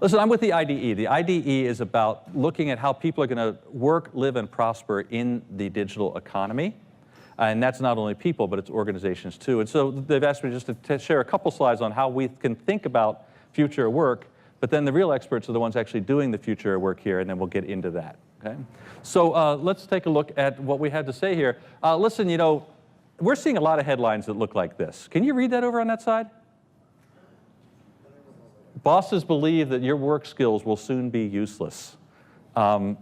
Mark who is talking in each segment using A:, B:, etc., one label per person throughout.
A: Listen, I'm with the IDE. The IDE is about looking at how people are going to work, live, and prosper in the digital economy. And that's not only people, but it's organizations too. And so they've asked me just to share a couple slides on how we can think about future work, but then the real experts are the ones actually doing the future work here, and then we'll get into that. Okay? So let's take a look at what we had to say here. Listen, you know, we're seeing a lot of headlines that look like this. Can you read that over on that side? Bosses believe that your work skills will soon be useless. You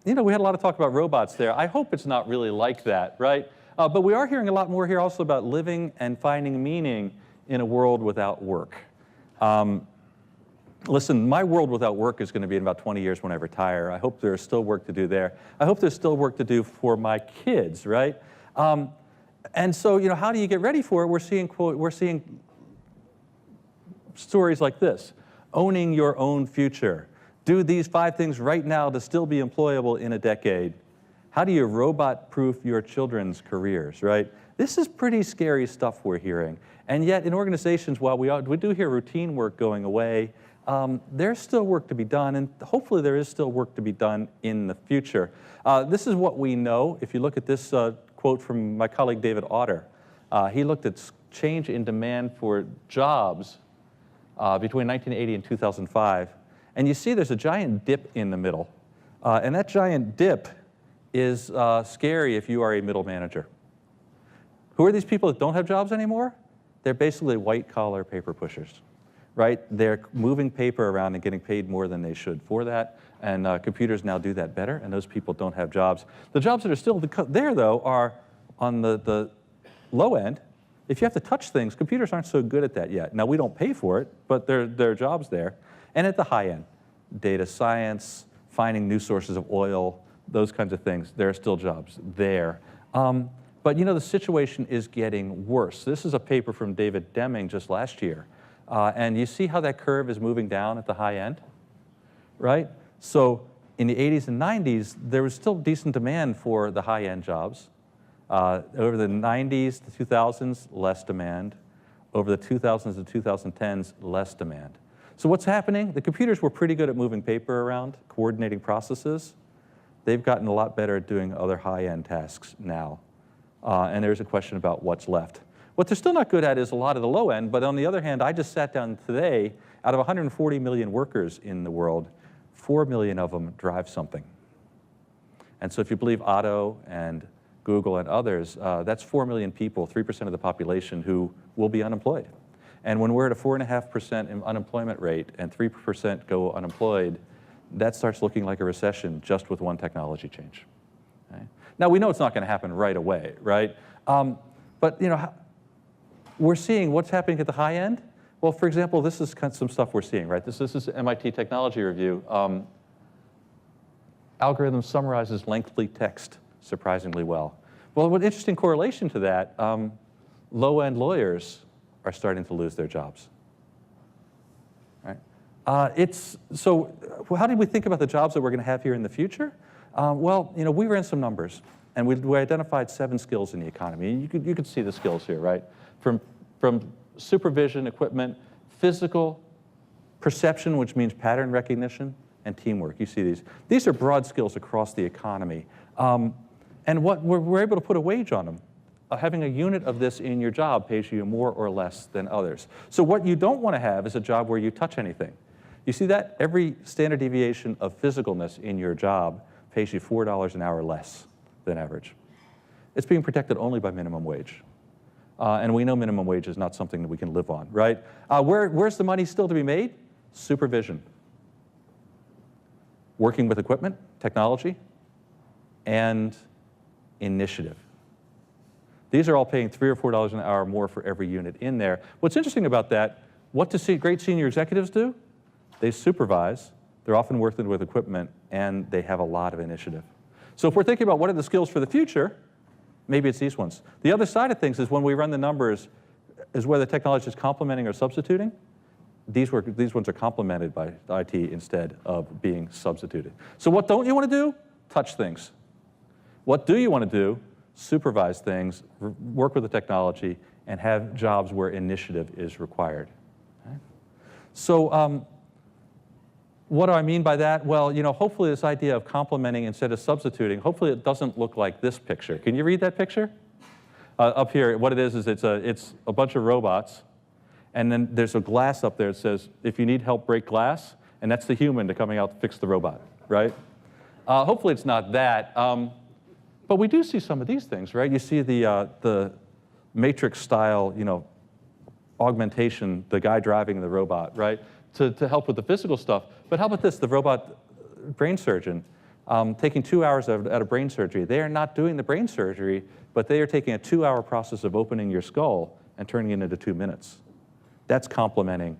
A: know, we had a lot of talk about robots there. I hope it's not really like that, right? But we are hearing a lot more here also about living and finding meaning in a world without work. Listen, my world without work is going to be in about 20 years when I retire. I hope there's still work to do there. I hope there's still work to do for my kids, right? And so, you know, how do you get ready for it? We're seeing stories like this. Owning your own future. Do these 5 things right now to still be employable in a decade. How do you robot-proof your children's careers, right? This is pretty scary stuff we're hearing. And yet in organizations, while we do hear routine work going away, there's still work to be done, and hopefully there is still work to be done in the future. This is what we know. If you look at this quote from my colleague David Autor, he looked at change in demand for jobs between 1980 and 2005. And you see there's a giant dip in the middle. And that giant dip is scary if you are a middle manager. Who are these people that don't have jobs anymore? They're basically white-collar paper pushers, right? They're moving paper around and getting paid more than they should for that. And computers now do that better, and those people don't have jobs. The jobs that are still there, though, are on the low end. If you have to touch things, computers aren't so good at that yet. Now, we don't pay for it, but there are jobs there. And at the high end, data science, finding new sources of oil, those kinds of things, there are still jobs there. But you know, the situation is getting worse. This is a paper from David Deming just last year. And you see how that curve is moving down at the high end, right? So in the 80s and 90s, there was still decent demand for the high-end jobs. Over the 90s to 2000s, less demand. Over the 2000s to 2010s, less demand. So what's happening? The computers were pretty good at moving paper around, coordinating processes. They've gotten a lot better at doing other high-end tasks now. And there's a question about what's left. What they're still not good at is a lot of the low end, but on the other hand, I just sat down today, out of 140 million workers in the world, 4 million of them drive something. And so if you believe Otto and Google and others, that's 4 million people, 3% of the population, who will be unemployed. And when we're at a 4.5% unemployment rate and 3% go unemployed, that starts looking like a recession just with one technology change. Okay? Now, we know it's not going to happen right away, right? But you know, we're seeing what's happening at the high end. Well, for example, this is kind of some stuff we're seeing, right? This is MIT Technology Review. Algorithm summarizes lengthy text surprisingly well. Well, one interesting correlation to that, low-end lawyers are starting to lose their jobs. Right? So how did we think about the jobs that we're going to have here in the future? Well, you know, we ran some numbers, and we identified 7 skills in the economy. And you could see the skills here, right? From supervision, equipment, physical, perception, which means pattern recognition, and teamwork. You see these. These are broad skills across the economy. And what we're able to put a wage on them. Having a unit of this in your job pays you more or less than others. So what you don't want to have is a job where you touch anything. You see that? Every standard deviation of physicalness in your job pays you $4 an hour less than average. It's being protected only by minimum wage. And we know minimum wage is not something that we can live on, right? Where's the money still to be made? Supervision. Working with equipment, technology, and initiative. These are all paying $3 or $4 an hour more for every unit in there. What's interesting about that, what do great senior executives do? They supervise, they're often working with equipment, and they have a lot of initiative. So if we're thinking about what are the skills for the future, maybe it's these ones. The other side of things is when we run the numbers, is whether technology is complementing or substituting. These ones are complemented by IT instead of being substituted. So what don't you want to do? Touch things. What do you want to do? Supervise things, work with the technology, and have jobs where initiative is required. Okay? So What do I mean by that? Well, hopefully this idea of complementing instead of substituting, hopefully it doesn't look like this picture. Can you read that picture? Up here, what it is it's a bunch of robots, and then there's a glass up there that says, if you need help, break glass, and that's the human coming out to fix the robot, right? Hopefully it's not that, but we do see some of these things, right? You see the Matrix style, augmentation, the guy driving the robot, right? To help with the physical stuff. But how about this, the robot brain surgeon taking 2 hours out of brain surgery. They are not doing the brain surgery, but they are taking a 2-hour process of opening your skull and turning it into 2 minutes. That's complementing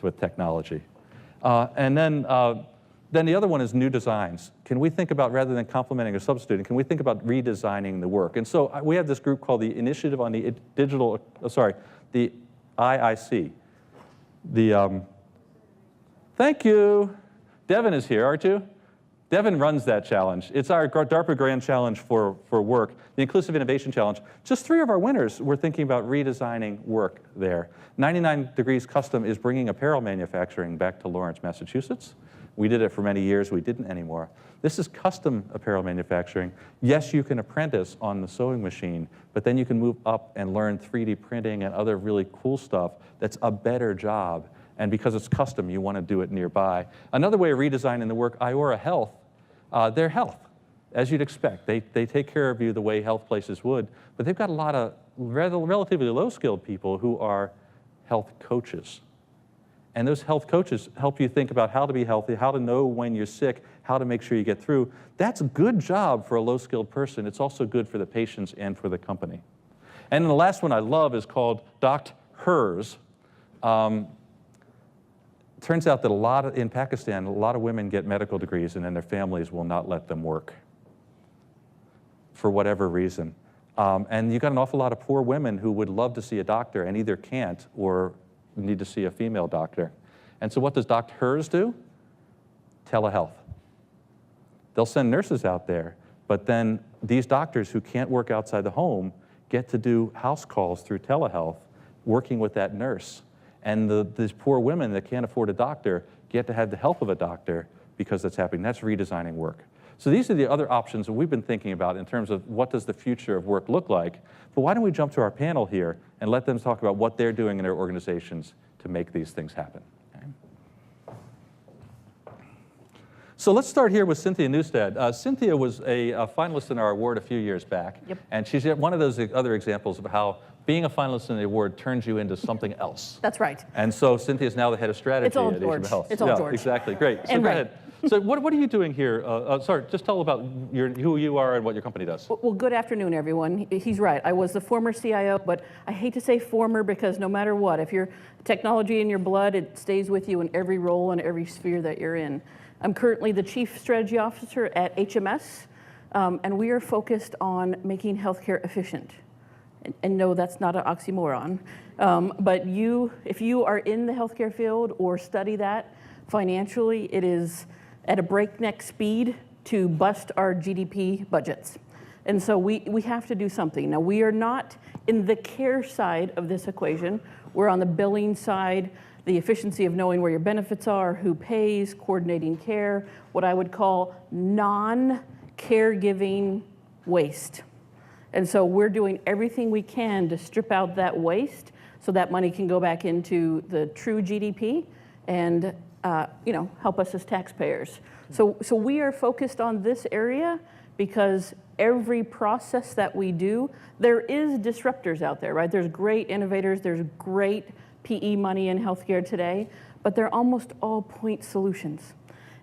A: with technology. And then the other one is new designs. Can we think about, rather than complementing or substituting, can we think about redesigning the work? And so we have this group called the Initiative on the the IIC. Thank you. Devin is here, aren't you? Devin runs that challenge. It's our DARPA Grand Challenge for work, the Inclusive Innovation Challenge. Just 3 of our winners were thinking about redesigning work there. 99 Degrees Custom is bringing apparel manufacturing back to Lawrence, Massachusetts. We did it for many years. We didn't anymore. This is custom apparel manufacturing. Yes, you can apprentice on the sewing machine, but then you can move up and learn 3D printing and other really cool stuff that's a better job. And because it's custom, you want to do it nearby. Another way of redesigning the work, Iora Health, their health, as you'd expect. They take care of you the way health places would, but they've got a lot of relatively low-skilled people who are health coaches. And those health coaches help you think about how to be healthy, how to know when you're sick, how to make sure you get through. That's a good job for a low-skilled person. It's also good for the patients and for the company. And then the last one I love is called Doctors. Turns out that in Pakistan, a lot of women get medical degrees and then their families will not let them work for whatever reason. And you've got an awful lot of poor women who would love to see a doctor and either can't or need to see a female doctor. And so what does Doctors do? Telehealth. They'll send nurses out there, but then these doctors who can't work outside the home get to do house calls through telehealth, working with that nurse. And these poor women that can't afford a doctor get to have the help of a doctor because that's happening. That's redesigning work. So these are the other options that we've been thinking about in terms of what does the future of work look like. But why don't we jump to our panel here and let them talk about what they're doing in their organizations to make these things happen. Okay. So let's start here with Cynthia Newstead. Cynthia was a finalist in our award a few years back. Yep. And she's one of those other examples of how being a finalist in the award turns you into something else.
B: That's right.
A: And so Cynthia is now the head of strategy
B: it's all
A: at
B: George.
A: Health.
B: It's all George.
A: Exactly, great. So
B: and
A: go
B: right.
A: ahead. So what are you doing here? Sorry, just tell about who you are and what your company does.
B: Well, good afternoon, everyone. He's right. I was the former CIO, but I hate to say former because no matter what, if you're technology in your blood, it stays with you in every role and every sphere that you're in. I'm currently the Chief Strategy Officer at HMS, and we are focused on making healthcare efficient. And no, that's not an oxymoron. But if you are in the healthcare field or study that, financially, it is at a breakneck speed to bust our GDP budgets. And so we have to do something. Now, we are not in the care side of this equation. We're on the billing side, the efficiency of knowing where your benefits are, who pays, coordinating care, what I would call non-caregiving waste. And so we're doing everything we can to strip out that waste so that money can go back into the true GDP and help us as taxpayers. So we are focused on this area because every process that we do, there is disruptors out there, right? There's great innovators, there's great PE money in healthcare today, but they're almost all point solutions.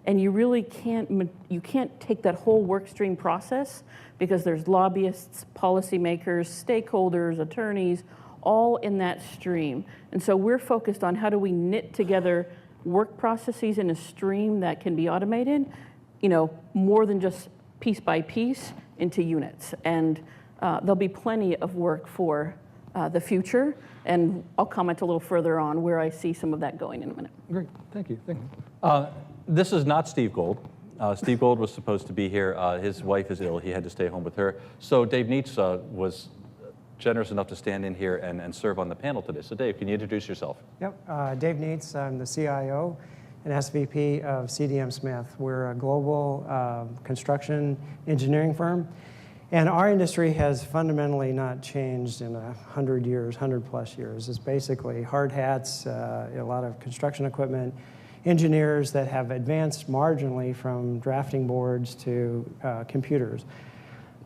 B: And you really can't take that whole work stream process because there's lobbyists, policymakers, stakeholders, attorneys, all in that stream. And so we're focused on how do we knit together work processes in a stream that can be automated, more than just piece by piece into units. And there'll be plenty of work for the future. And I'll comment a little further on where I see some of that going in a minute.
A: Great, thank you. This is not Steve Gold. Steve Gold was supposed to be here. His wife is ill. He had to stay home with her. So Dave Neitz was generous enough to stand in here and serve on the panel today. So Dave, can you introduce yourself?
C: Yep, Dave Neitz, I'm the CIO. an SVP of CDM Smith. We're a global construction engineering firm. And our industry has fundamentally not changed in 100 years, 100 plus years. It's basically hard hats, a lot of construction equipment, engineers that have advanced marginally from drafting boards to computers.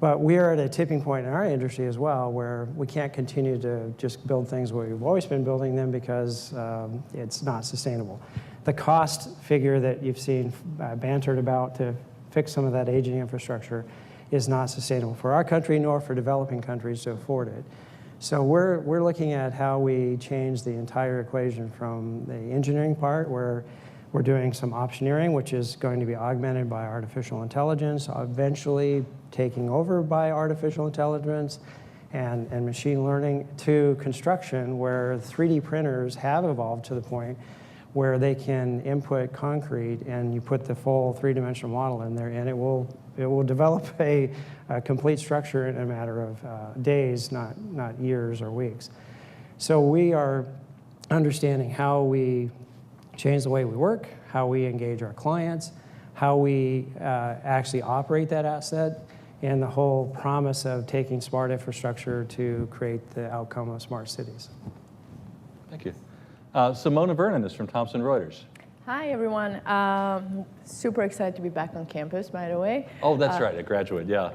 C: But we are at a tipping point in our industry as well where we can't continue to just build things where we've always been building them because it's not sustainable. The cost figure that you've seen bantered about to fix some of that aging infrastructure is not sustainable for our country nor for developing countries to afford it. So we're looking at how we change the entire equation from the engineering part where we're doing some optioneering, which is going to be augmented by artificial intelligence, eventually taking over by artificial intelligence and machine learning, to construction where 3D printers have evolved to the point where they can input concrete and you put the full three-dimensional model in there and it will develop a complete structure in a matter of days, not years or weeks. So we are understanding how we change the way we work, how we engage our clients, how we actually operate that asset, and the whole promise of taking smart infrastructure to create the outcome of smart cities.
A: Thank you. Simona Vernon is from Thomson Reuters.
D: Hi, everyone. Super excited to be back on campus, by the way.
A: Oh, that's right, a graduate, yeah.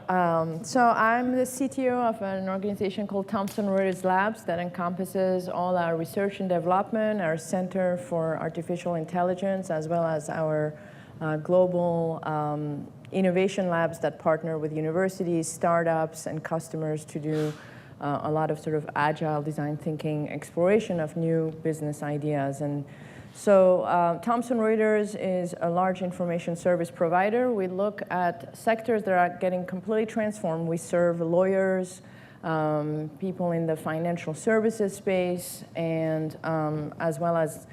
D: So I'm the CTO of an organization called Thomson Reuters Labs that encompasses all our research and development, our Center for Artificial Intelligence, as well as our global innovation labs that partner with universities, startups, and customers to do a lot of sort of agile design thinking, exploration of new business ideas. And so Thomson Reuters is a large information service provider. We look at sectors that are getting completely transformed. We serve lawyers, people in the financial services space, and as well as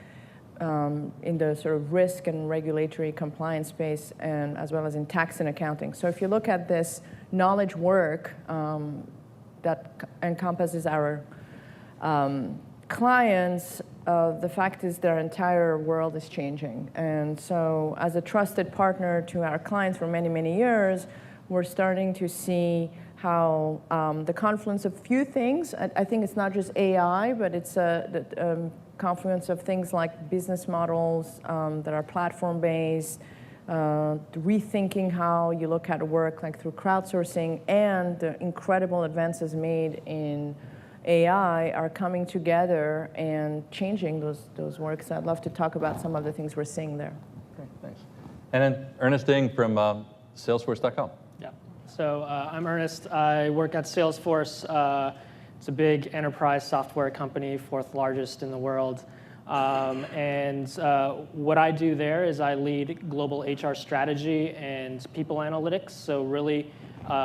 D: in the sort of risk and regulatory compliance space, and as well as in tax and accounting. So if you look at this knowledge work that encompasses our clients, the fact is their entire world is changing. And so as a trusted partner to our clients for many, many years, we're starting to see how the confluence of few things, I think it's not just AI, but it's a confluence of things like business models that are platform-based, rethinking how you look at work like through crowdsourcing, and the incredible advances made in AI are coming together and changing those works. I'd love to talk about some of the things we're seeing there.
A: Okay, thanks. And then Ernest Ding from Salesforce.com.
E: Yeah, so I'm Ernest. I work at Salesforce. It's a big enterprise software company, 4th largest in the world. And what I do there is I lead global HR strategy and people analytics. So really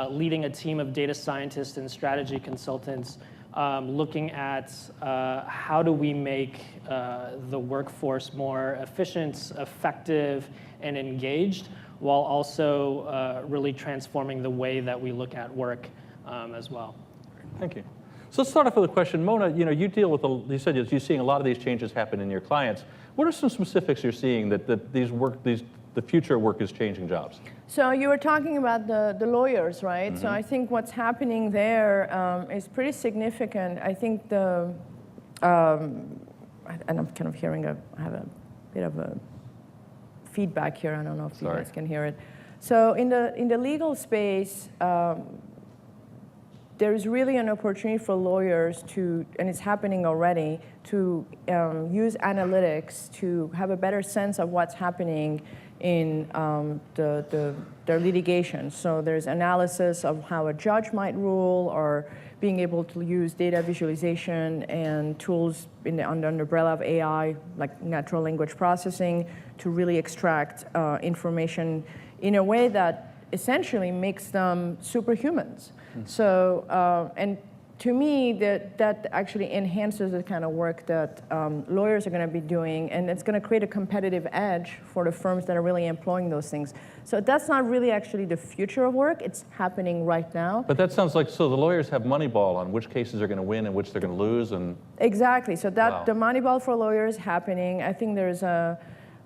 E: leading a team of data scientists and strategy consultants, looking at how do we make the workforce more efficient, effective, and engaged, while also really transforming the way that we look at work as well.
A: Thank you. So let's start off with a question. Mona, you deal with, you said you're seeing a lot of these changes happen in your clients. What are some specifics you're seeing that the future work is changing jobs?
D: So you were talking about the lawyers, right? Mm-hmm. So I think what's happening there is pretty significant. I think and I'm kind of hearing I have a bit of a feedback here. I don't know if you guys can hear it. So in the legal space, there is really an opportunity for lawyers to, and it's happening already, to use analytics to have a better sense of what's happening in their litigation. So there's analysis of how a judge might rule, or being able to use data visualization and tools under the umbrella of AI, like natural language processing, to really extract information in a way that essentially makes them superhumans. So, and to me, that actually enhances the kind of work that lawyers are going to be doing, and it's going to create a competitive edge for the firms that are really employing those things. So that's not really actually the future of work. It's happening right now.
A: But that sounds like, so the lawyers have Moneyball on which cases are going to win and which they're going to lose, and
D: exactly. So that
A: wow.
D: The Moneyball for lawyers is happening. I think there's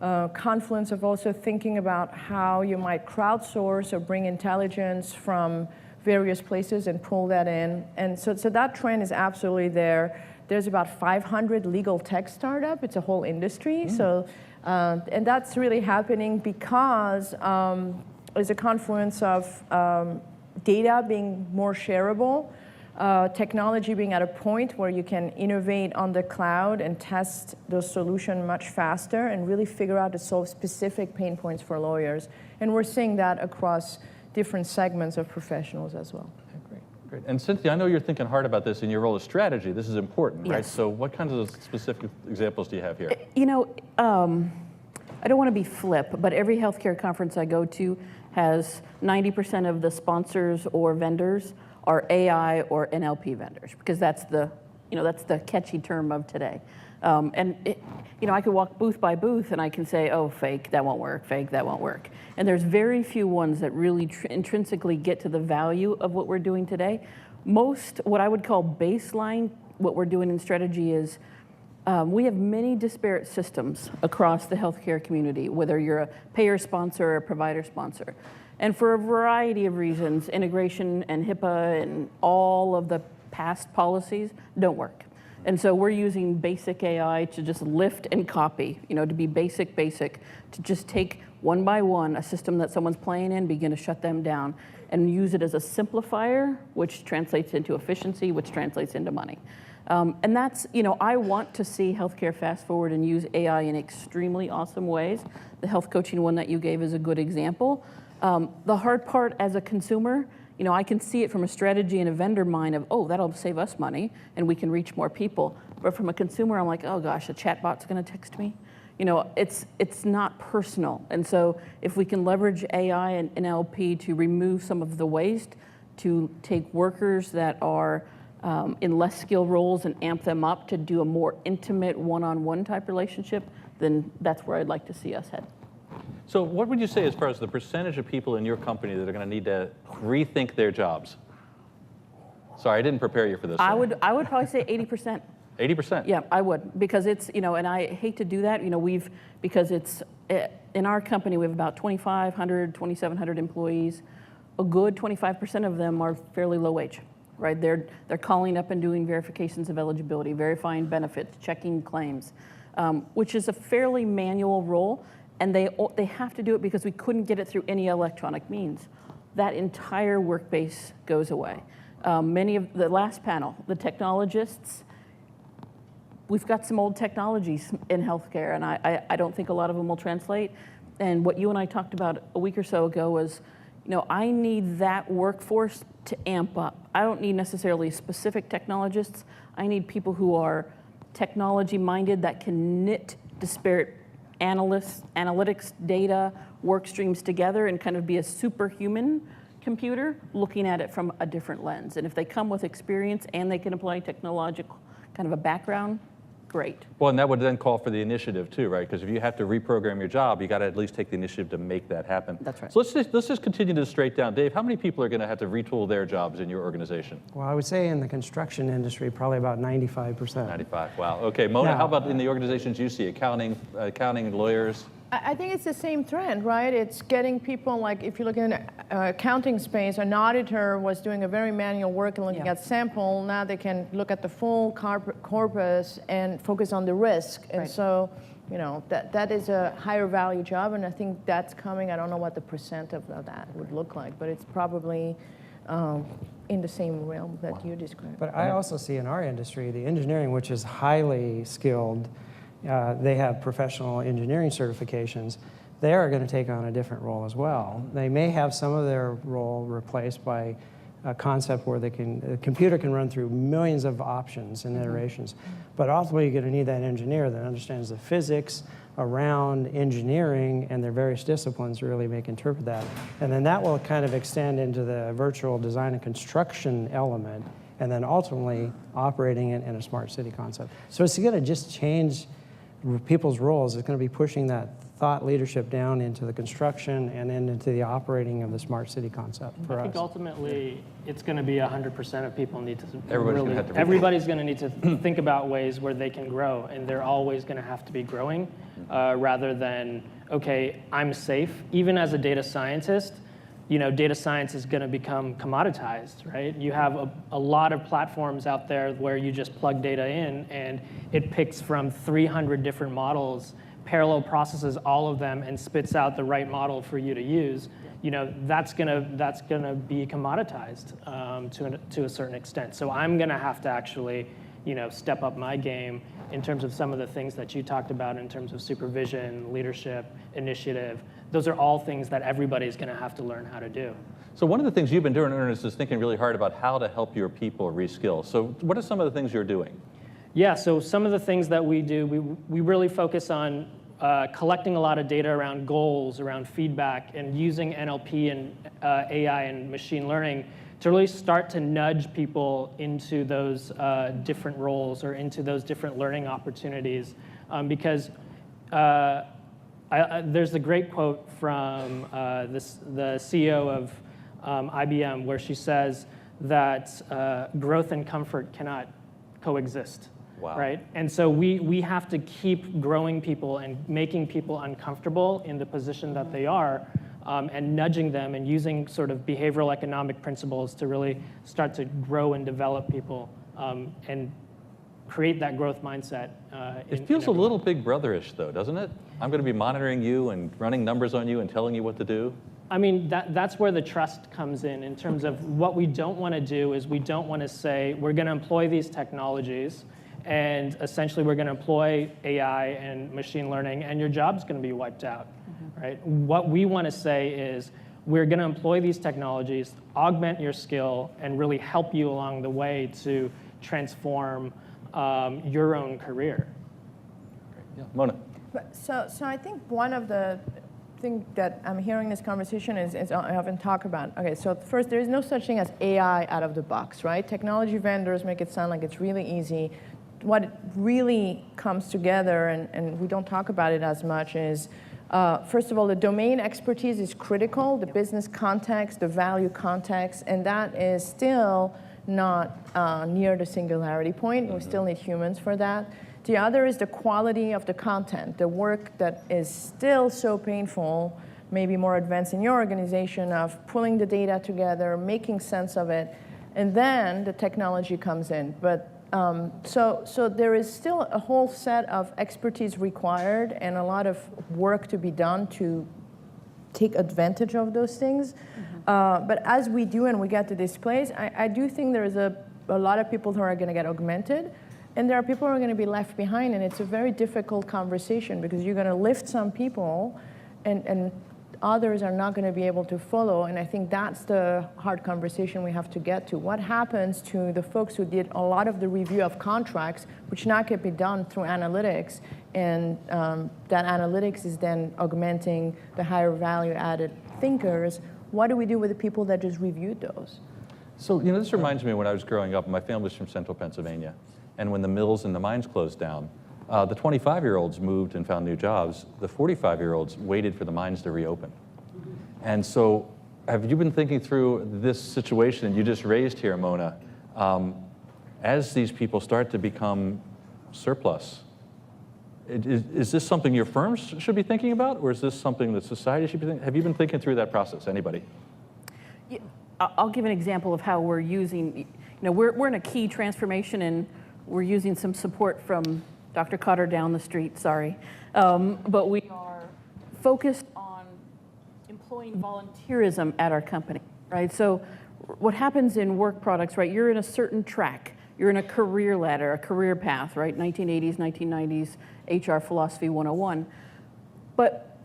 D: confluence of also thinking about how you might crowdsource or bring intelligence from various places and pull that in. And so that trend is absolutely there. There's about 500 legal tech startup. It's a whole industry. So, and that's really happening because there's a confluence of data being more shareable, technology being at a point where you can innovate on the cloud and test those solutions much faster and really figure out to solve specific pain points for lawyers. And we're seeing that across different segments of professionals as well.
A: Great. And Cynthia, I know you're thinking hard about this in your role as strategy. This is important, right?
B: Yes.
A: So what kinds of specific examples do you have here?
B: You know, I don't want to be flip, but every healthcare conference I go to has 90% of the sponsors or vendors are AI or NLP vendors, because that's the catchy term of today. I could walk booth by booth and I can say, oh, fake, that won't work, fake, that won't work. And there's very few ones that really intrinsically get to the value of what we're doing today. Most, what I would call baseline, what we're doing in strategy is, we have many disparate systems across the healthcare community, whether you're a payer sponsor or a provider sponsor. And for a variety of reasons, integration and HIPAA and all of the past policies don't work. And so we're using basic AI to just lift and copy, to be basic, to just take one by one a system that someone's playing in, begin to shut them down, and use it as a simplifier, which translates into efficiency, which translates into money. And that's, I want to see healthcare fast forward and use AI in extremely awesome ways. The health coaching one that you gave is a good example. The hard part as a consumer, I can see it from a strategy and a vendor mind of, oh, that'll save us money and we can reach more people. But from a consumer, I'm like, oh gosh, a chatbot's gonna text me. It's not personal. And so if we can leverage AI and NLP to remove some of the waste, to take workers that are in less skilled roles and amp them up to do a more intimate one-on-one type relationship, then that's where I'd like to see us head.
A: So what would you say as far as the percentage of people in your company that are going to need to rethink their jobs? Sorry, I didn't prepare you for this.
B: I would probably say 80%.
A: 80%?
B: Yeah, I would, because it's, and I hate to do that, because it's, in our company, we have about 2,500, 2,700 employees. A good 25% of them are fairly low wage, right? They're calling up and doing verifications of eligibility, verifying benefits, checking claims, which is a fairly manual role. And they have to do it because we couldn't get it through any electronic means. That entire work base goes away. Many of the last panel, the technologists, we've got some old technologies in healthcare, and I don't think a lot of them will translate. And what you and I talked about a week or so ago was, I need that workforce to amp up. I don't need necessarily specific technologists. I need people who are technology-minded that can knit disparate analytics, data, work streams together and kind of be a superhuman computer looking at it from a different lens. And if they come with experience and they can apply technological kind of a background, great.
A: Well, and that would then call for the initiative too, right? Because if you have to reprogram your job, you got to at least take the initiative to make that happen.
B: That's right.
A: So let's just continue this straight down. Dave, how many people are going to have to retool their jobs in your organization?
C: Well, I would say in the construction industry, probably about 95%.
A: 95, wow. Okay, Mona,
C: Now,
A: how about in the organizations you see, accounting and lawyers?
D: I think it's the same trend, right? It's getting people, like if you look in accounting space, an auditor was doing a very manual work and looking at sample. Now they can look at the full corpus and focus on the risk. And
B: Right.
D: so, that is a higher value job, and I think that's coming. I don't know what the percent of that would look like, but it's probably in the same realm that you described.
C: But I also see in our industry, the engineering, which is highly skilled, they have professional engineering certifications. They are going to take on a different role as well. They may have some of their role replaced by a concept where the computer can run through millions of options and iterations. But ultimately, you're going to need that engineer that understands the physics around engineering and their various disciplines to really interpret that. And then that will kind of extend into the virtual design and construction element, and then ultimately operating it in a smart city concept. So it's going to just change people's roles. It's going to be pushing that thought leadership down into the construction and then into the operating of the smart city concept for
E: I think
C: us.
E: ultimately it's going to be 100% of people need to
A: Everybody's gonna have to reach
E: everybody's going to need to think about ways where they can grow, and they're always going to have to be growing rather than, okay, I'm safe. Even as a data scientist, data science is going to become commoditized, right? You have a lot of platforms out there where you just plug data in and it picks from 300 different models, parallel processes all of them, and spits out the right model for you to use. That's gonna be commoditized to a certain extent. So I'm gonna have to actually, step up my game in terms of some of the things that you talked about in terms of supervision, leadership, initiative. Those are all things that everybody's gonna have to learn how to do.
A: So one of the things you've been doing, Ernest, is thinking really hard about how to help your people reskill. So what are some of the things you're doing?
E: Yeah, so some of the things that we do, we really focus on collecting a lot of data around goals, around feedback, and using NLP and AI and machine learning to really start to nudge people into those different roles or into those different learning opportunities. Because there's a great quote from the CEO of IBM where she says that growth and comfort cannot coexist.
A: Wow.
E: Right? And so we have to keep growing people and making people uncomfortable in the position that they are, and nudging them and using sort of behavioral economic principles to really start to grow and develop people and create that growth mindset.
A: It feels a little Big Brother-ish, though, doesn't it? I'm going to be monitoring you and running numbers on you and telling you what to do.
E: I mean, that's where the trust comes in terms of what we don't want to do is we don't want to say we're going to employ these technologies and essentially we're going to employ AI and machine learning and your job's going to be wiped out, right? What we want to say is we're going to employ these technologies, augment your skill, and really help you along the way to transform your own career.
A: Yeah. Mona.
D: So I think one of the things that I'm hearing in this conversation is I haven't talked about. Okay, so first, there is no such thing as AI out of the box, right? Technology vendors make it sound like it's really easy. What it really comes together, and we don't talk about it as much, is first of all, the domain expertise is critical, the business context, the value context, and that is still not near the singularity point. We still need humans for that. The other is the quality of the content, the work that is still so painful, maybe more advanced in your organization, of pulling the data together, making sense of it, and then the technology comes in. But so there is still a whole set of expertise required and a lot of work to be done to take advantage of those things. But as we do and we get to this place, I do think there is a lot of people who are going to get augmented, and there are people who are going to be left behind, and it's a very difficult conversation because you're going to lift some people and others are not going to be able to follow, and I think that's the hard conversation we have to get to. What happens to the folks who did a lot of the review of contracts, which now can be done through analytics, and that analytics is then augmenting the higher value added thinkers? What do we do with the people that just reviewed those?
A: So, this reminds me of when I was growing up, my family was from central Pennsylvania, and when the mills and the mines closed down, the 25-year-olds moved and found new jobs. The 45-year-olds waited for the mines to reopen. And so have you been thinking through this situation you just raised here, Mona, as these people start to become surplus? Is this something your firms should be thinking about, or is this something that society should be thinking? Have you been thinking through that process? Anybody?
B: Yeah, I'll give an example of how we're using, we're in a key transformation, and we're using some support from Dr. Cotter down the street, sorry. But we are focused on employing volunteerism at our company, right? So what happens in work products, right? You're in a certain track. You're in a career ladder, a career path, right? 1980s, 1990s, HR Philosophy 101. But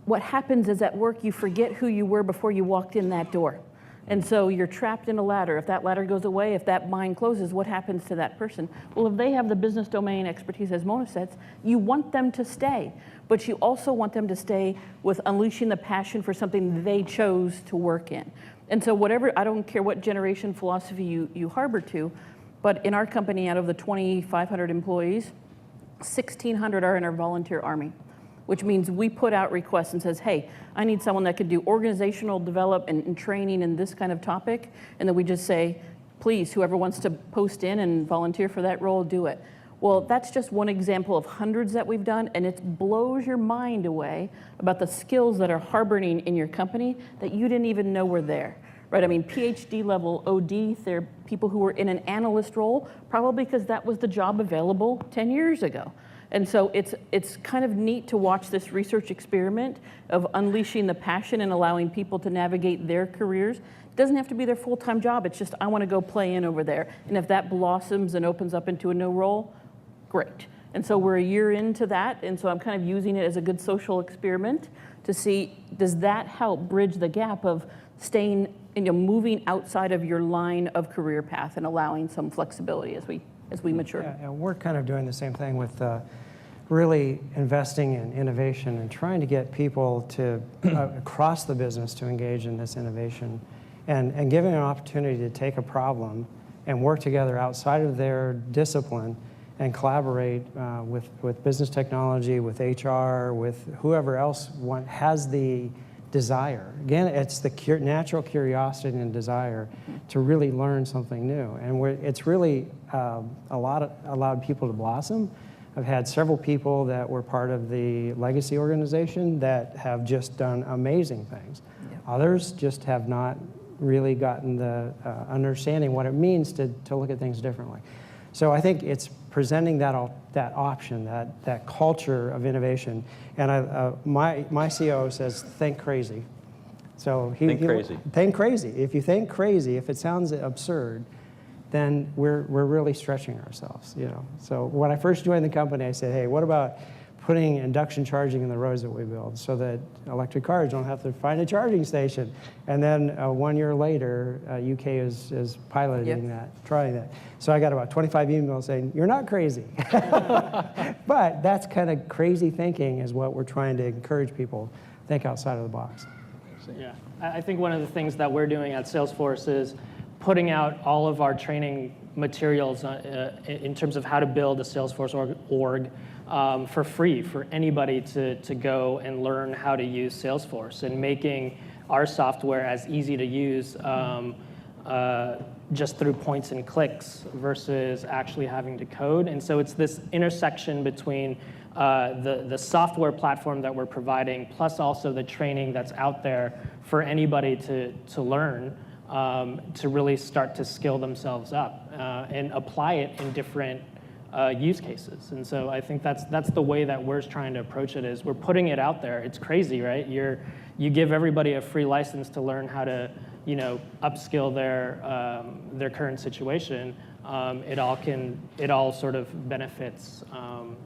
B: what happens is at work, you forget who you were before you walked in that door. And so you're trapped in a ladder. If that ladder goes away, if that mine closes, what happens to that person? Well, if they have the business domain expertise, as Mona says, you want them to stay. But you also want them to stay with unleashing the passion for something they chose to work in. And so whatever, I don't care what generation philosophy you harbor to, but in our company, out of the 2,500 employees, 1,600 are in our volunteer army, which means we put out requests and says, hey, I need someone that could do organizational development and training in this kind of topic. And then we just say, please, whoever wants to post in and volunteer for that role, do it. Well, that's just one example of hundreds that we've done, and it blows your mind away about the skills that are harboring in your company that you didn't even know were there. Right, I mean, PhD level OD, they're people who were in an analyst role, probably because that was the job available 10 years ago. And so it's kind of neat to watch this research experiment of unleashing the passion and allowing people to navigate their careers. It doesn't have to be their full-time job, it's just, I want to go play in over there. And if that blossoms and opens up into a new role, great. And so we're a year into that, and so I'm kind of using it as a good social experiment to see, does that help bridge the gap of staying, moving outside of your line of career path and allowing some flexibility as we mature.
C: Yeah, we're kind of doing the same thing with really investing in innovation and trying to get people to across the business to engage in this innovation and giving an opportunity to take a problem and work together outside of their discipline and collaborate with business technology, with HR, with whoever else has the desire. Again, it's the natural curiosity and desire to really learn something new. And it's really allowed people to blossom. I've had several people that were part of the legacy organization that have just done amazing things. Yep. Others just have not really gotten the understanding what it means to look at things differently. So I think it's presenting that option, that culture of innovation. And my CEO says, think crazy. So
A: think crazy.
C: Think crazy. If you think crazy, if it sounds absurd, then we're really stretching ourselves. So when I first joined the company, I said, hey, what about putting induction charging in the roads that we build so that electric cars don't have to find a charging station? And then 1 year later, UK is piloting that, trying that. So I got about 25 emails saying, you're not crazy. But that's kind of crazy thinking is what we're trying to encourage people to think outside of the box.
E: Yeah, I think one of the things that we're doing at Salesforce is putting out all of our training materials in terms of how to build a Salesforce org for free for anybody to go and learn how to use Salesforce, and making our software as easy to use just through points and clicks versus actually having to code. And so it's this intersection between the software platform that we're providing plus also the training that's out there for anybody to learn to really start to skill themselves up and apply it in different use cases. And so I think that's the way that we're trying to approach it, is we're putting it out there. It's crazy, right? You give everybody a free license to learn how to upskill their current situation. It all sort of benefits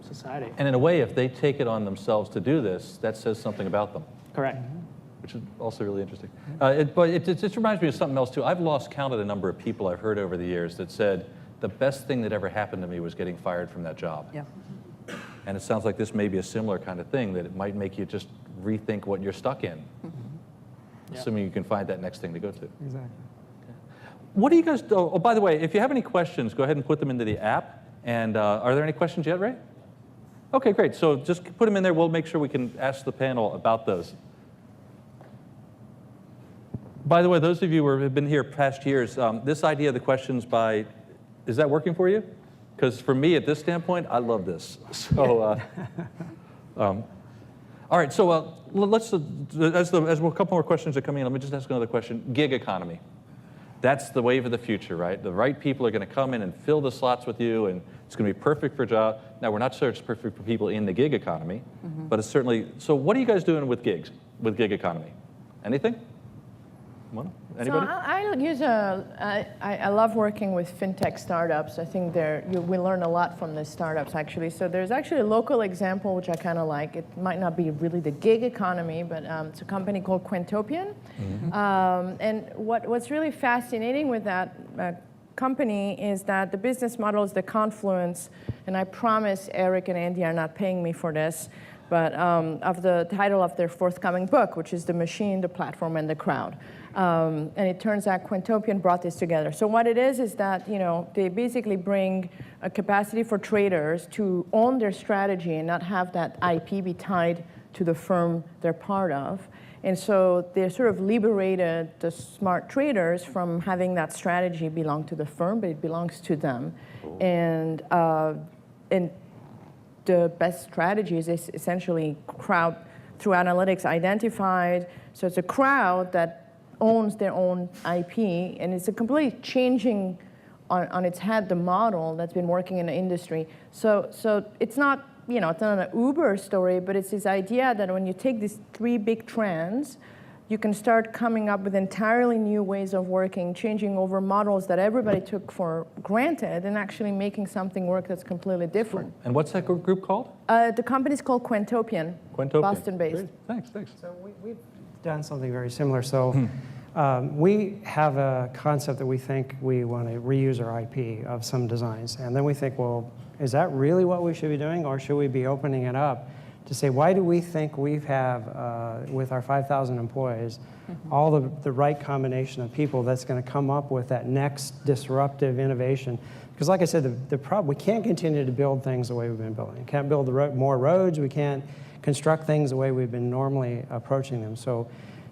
E: society.
A: And in a way, if they take it on themselves to do this, that says something about them.
E: Correct.
A: Which is also really interesting. But it just reminds me of something else too. I've lost count of the number of people I've heard over the years that said, the best thing that ever happened to me was getting fired from that job.
B: Yeah.
A: And it sounds like this may be a similar kind of thing, that it might make you just rethink what you're stuck in, assuming you can find that next thing to go to.
C: Exactly.
A: What do you guys do? Oh, by the way, if you have any questions, go ahead and put them into the app. And are there any questions yet, Ray? Okay, great. So just put them in there. We'll make sure we can ask the panel about those. By the way, those of you who have been here past years, this idea of the questions is that working for you? Because for me, at this standpoint, I love this. So, all right, so let's, as a couple more questions are coming in, let me just ask another question. Gig economy. That's the wave of the future, right? The right people are going to come in and fill the slots with you, and it's going to be perfect for a job. Now, we're not sure it's perfect for people in the gig economy, but it's certainly, so what are you guys doing with gig economy? Anything? Anybody?
D: So I love working with fintech startups. I think we learn a lot from the startups, actually. So there's actually a local example which I kind of like. It might not be really the gig economy, but it's a company called Quintopian. And what's really fascinating with that company is that the business model is the confluence, and I promise Eric and Andy are not paying me for this, but of the title of their forthcoming book, which is The Machine, the Platform, and the Crowd. And it turns out Quintopian brought this together. So what it is that, they basically bring a capacity for traders to own their strategy and not have that IP be tied to the firm they're part of. And so they sort of liberated the smart traders from having that strategy belong to the firm, but it belongs to them. And the best strategy is essentially crowd through analytics identified. So it's a crowd that owns their own IP, and it's a completely changing on its head the model that's been working in the industry. So it's not, it's not an Uber story, but it's this idea that when you take these three big trends, you can start coming up with entirely new ways of working, changing over models that everybody took for granted, and actually making something work that's completely different.
A: And what's that group called?
D: The company's called Quintopian,
A: Quintopian.
D: Boston-based.
A: Great. Thanks.
C: So we've done something very similar. So we have a concept that we think we want to reuse our IP of some designs. And then we think, well, is that really what we should be doing? Or should we be opening it up to say, why do we think we have, with our 5,000 employees, all the right combination of people that's going to come up with that next disruptive innovation? Because like I said, the problem, we can't continue to build things the way we've been building. We can't build more roads. We can't construct things the way we've been normally approaching them. So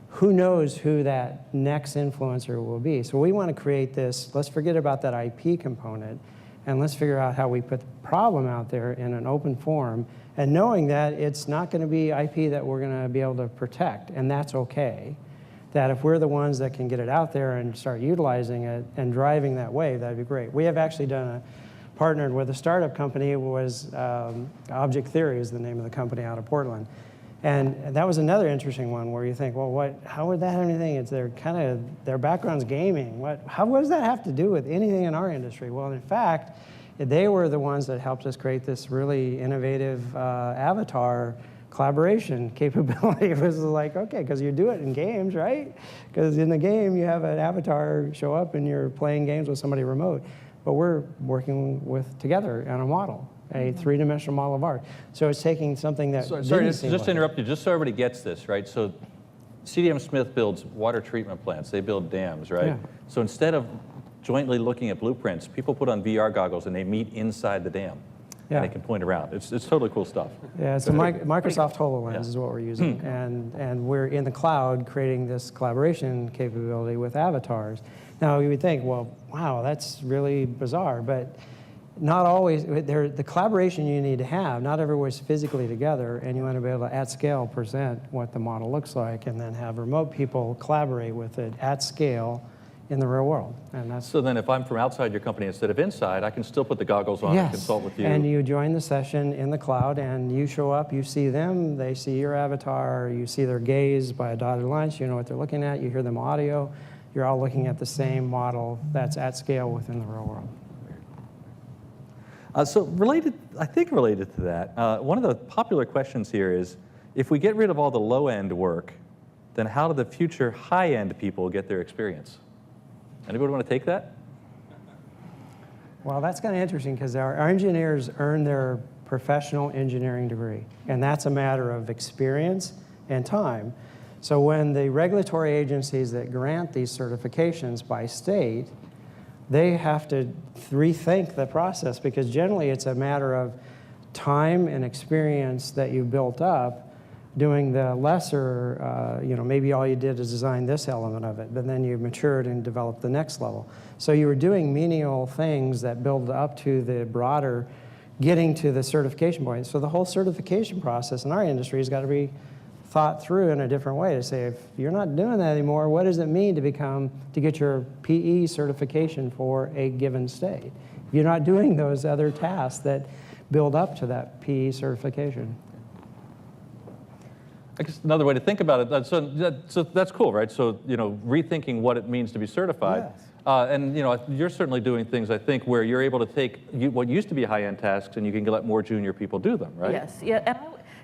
C: who knows who that next influencer will be? So we want to create this, let's forget about that IP component, and let's figure out how we put the problem out there in an open form, and knowing that it's not going to be IP that we're going to be able to protect, and that's okay. That if we're the ones that can get it out there and start utilizing it and driving that wave, that'd be great. We have actually partnered with a startup company. It was Object Theory is the name of the company out of Portland. And that was another interesting one where you think, well, how would that have anything? It's their background's gaming. What does that have to do with anything in our industry? Well, in fact, they were the ones that helped us create this really innovative avatar collaboration capability. It was like, okay, because you do it in games, right? Because in the game, you have an avatar show up and you're playing games with somebody remote. But we're working together on a model, a three-dimensional model of art. So it's taking something that
A: Sorry, just to interrupt you, just so everybody gets this, right? So CDM Smith builds water treatment plants. They build dams, right?
C: Yeah.
A: So instead of jointly looking at blueprints, people put on VR goggles and they meet inside the dam.
C: Yeah.
A: And they can point around. It's totally cool stuff.
C: Yeah, so Microsoft HoloLens
A: Yeah.
C: is what we're using. And we're in the cloud creating this collaboration capability with avatars. Now, you would think, well, wow, that's really bizarre. But not always, the collaboration you need to have, not everyone's physically together, and you want to be able to, at scale, present what the model looks like, and then have remote people collaborate with it at scale in the real world. And that's
A: So then if I'm from outside your company instead of inside, I can still put the goggles on and consult with you.
C: And you join the session in the cloud, and you show up, you see them, they see your avatar, you see their gaze by a dotted line, so you know what they're looking at, you hear them audio, you're all looking at the same model that's at scale within the real world.
A: So related to that, one of the popular questions here is, if we get rid of all the low-end work, then how do the future high-end people get their experience? Anybody want to take that?
C: Well, that's kind of interesting because our engineers earn their professional engineering degree, and that's a matter of experience and time. So when the regulatory agencies that grant these certifications by state, they have to rethink the process because generally it's a matter of time and experience that you built up doing the lesser, maybe all you did is design this element of it, but then you matured and developed the next level. So you were doing menial things that build up to the broader getting to the certification point. So the whole certification process in our industry has got to be thought through in a different way to say, if you're not doing that anymore, what does it mean to get your PE certification for a given state? If you're not doing those other tasks that build up to that PE certification.
A: I guess another way to think about it, so that's cool, right? So, rethinking what it means to be certified.
C: Yes.
A: And, you're certainly doing things, I think, where you're able to take what used to be high-end tasks and you can let more junior people do them, right?
B: Yes, yeah.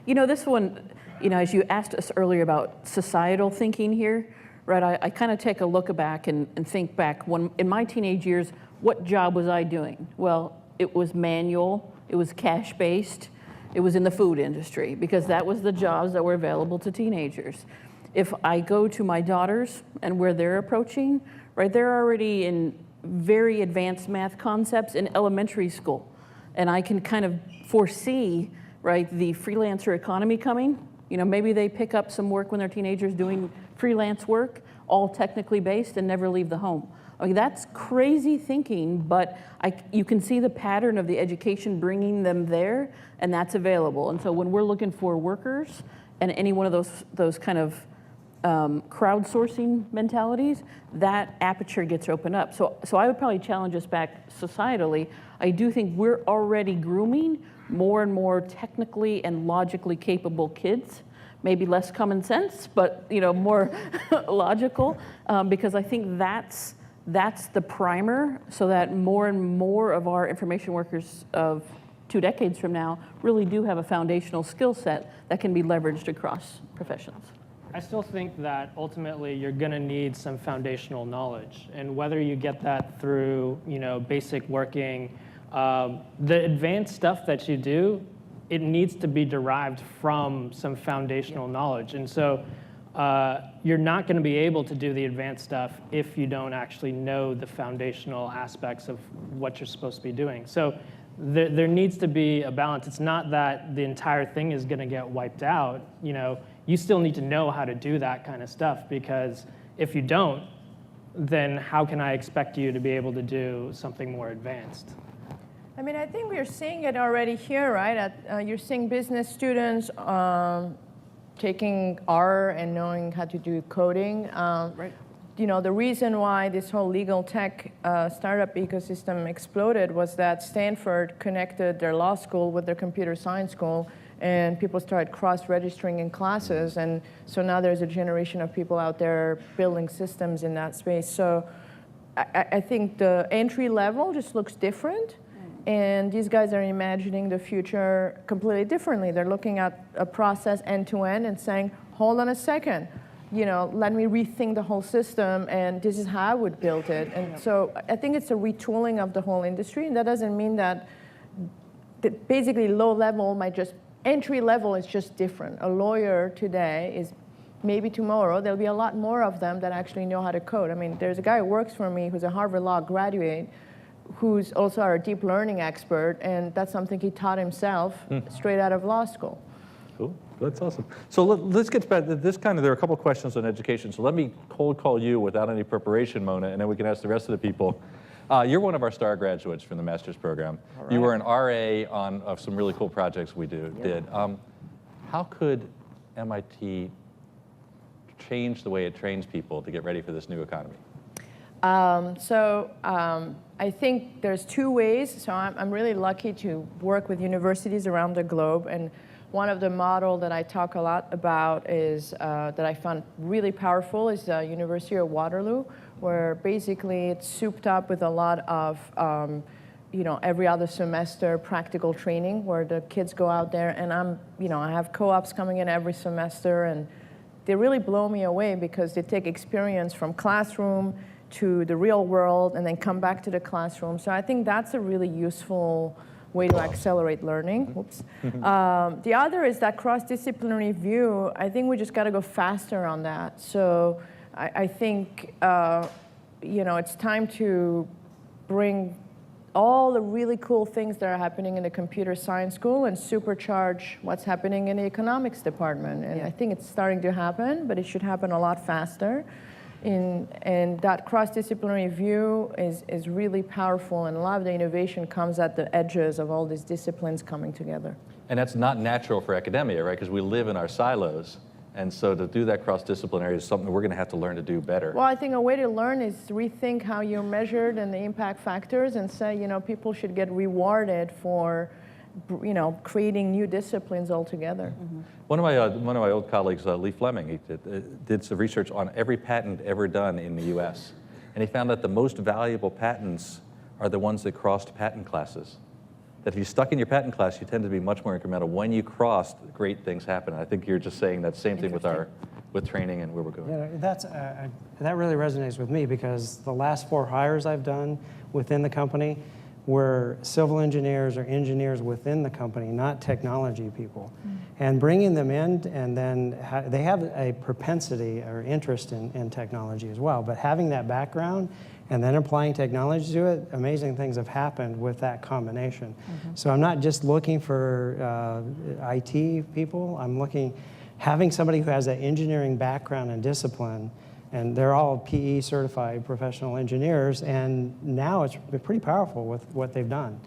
B: And this one, as you asked us earlier about societal thinking here, right? I kind of take a look back and think back when in my teenage years, what job was I doing? Well, it was manual, it was cash-based, it was in the food industry, because that was the jobs that were available to teenagers. If I go to my daughters and where they're approaching, right, they're already in very advanced math concepts in elementary school. And I can kind of foresee, right, the freelancer economy coming. You know, maybe they pick up some work when they're teenagers doing freelance work, all technically based, and never leave the home. I mean, that's crazy thinking, but you can see the pattern of the education bringing them there, and that's available. And so when we're looking for workers and any one of those kind of crowdsourcing mentalities, that aperture gets opened up. So I would probably challenge us back societally. I do think we're already grooming more and more technically and logically capable kids. Maybe less common sense, but you know, more logical, because I think that's the primer, so that more and more of our information workers of 2 decades from now really do have a foundational skill set that can be leveraged across professions.
E: I still think that ultimately you're going to need some foundational knowledge, and whether you get that through, you know, basic working, the advanced stuff that you do, it needs to be derived from some foundational knowledge, and so you're not going to be able to do the advanced stuff if you don't actually know the foundational aspects of what you're supposed to be doing. So there needs to be a balance. It's not that the entire thing is going to get wiped out. You know, you still need to know how to do that kind of stuff, because if you don't, then how can I expect you to be able to do something more advanced?
D: I mean, I think we're seeing it already here, right? You're seeing business students taking R and knowing how to do coding.
B: Right.
D: You know, the reason why this whole legal tech startup ecosystem exploded was that Stanford connected their law school with their computer science school, and people started cross-registering in classes, and so now there's a generation of people out there building systems in that space. So I think the entry level just looks different, and these guys are imagining the future completely differently. They're looking at a process end-to-end and saying, hold on a second, you know, let me rethink the whole system, and this is how I would build it. And so I think it's a retooling of the whole industry, and that doesn't mean that basically low level might just, entry level is just different. A lawyer today is, maybe tomorrow, there'll be a lot more of them that actually know how to code. I mean, there's a guy who works for me who's a Harvard Law graduate, who's also our deep learning expert, and that's something he taught himself straight out of law school.
A: Cool. That's awesome. So let's get back to this there are a couple questions on education. So let me cold call you without any preparation, Mona, and then we can ask the rest of the people. You're one of our star graduates from the master's program. Right. You were an RA of some really cool projects we did. How could MIT change the way it trains people to get ready for this new economy?
D: I think there's 2 ways. So I'm really lucky to work with universities around the globe, and one of the models that I talk a lot about is, that I found really powerful, is the University of Waterloo, where basically it's souped up with a lot of, you know, every other semester practical training, where the kids go out there, and I have co-ops coming in every semester, and they really blow me away because they take experience from classroom to the real world and then come back to the classroom. So I think that's a really useful way to accelerate learning. Oops. The other is that cross-disciplinary view. I think we just got to go faster on that. So I think you know, it's time to bring all the really cool things that are happening in the computer science school and supercharge what's happening in the economics department. And I think it's starting to happen, but it should happen a lot faster. And that cross-disciplinary view is really powerful, and a lot of the innovation comes at the edges of all these disciplines coming together.
A: And that's not natural for academia, right? Because we live in our silos. And so to do that cross-disciplinary is something we're going to have to learn to do better.
D: Well, I think a way to learn is to rethink how you're measured and the impact factors, and say, you know, people should get rewarded for, you know, creating new disciplines altogether.
A: Mm-hmm. One of my old colleagues, Lee Fleming, he did some research on every patent ever done in the U.S. And he found that the most valuable patents are the ones that crossed patent classes. That if you stuck in your patent class, you tend to be much more incremental. When you crossed, great things happen. I think you're just saying that same thing with training and where we're going.
C: Yeah, that really resonates with me, because the last 4 hires I've done within the company, were civil engineers or engineers within the company, not technology people. And bringing them in, and then they have a propensity or interest in technology as well, but having that background and then applying technology to it, amazing things have happened with that combination. So I'm not just looking for IT people, I'm looking, having somebody who has that engineering background and discipline, and they're all PE certified professional engineers, and now it's been pretty powerful with what they've done.